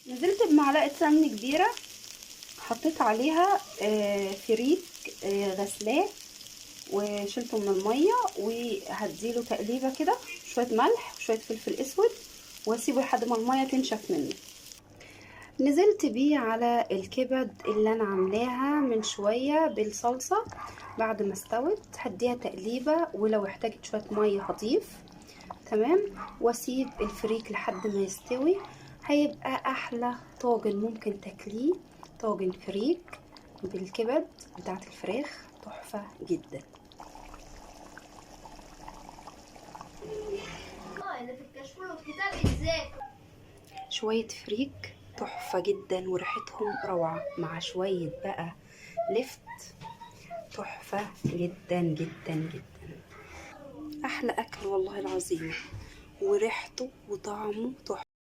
نزلت بمعلقه سمن كبيره، حطيت عليها فريك غسلاه وشلته من الميه، وهديله تقليبه كده، شويه ملح وشويه فلفل اسود، واسيبه لحد ما الميه تنشف منه. نزلت بيه على الكبد اللي انا عاملاها من شويه بالصلصه. بعد ما استوت هديها تقليبه، ولو احتاجت شويه ميه هضيف. تمام. واسيب الفريك لحد ما يستوي. هيبقى احلى طاجن ممكن تاكليه، طاجن فريك بالكبد بتاعت الفراخ، تحفه جدا. اللي في الكشكول والكتاب ازاي؟ شويه فريك تحفه جدا وريحتهم روعه، مع شويه بقى لفت، تحفه جدا جدا جدا. احلى اكل والله العظيم، وريحته وطعمه تحفه.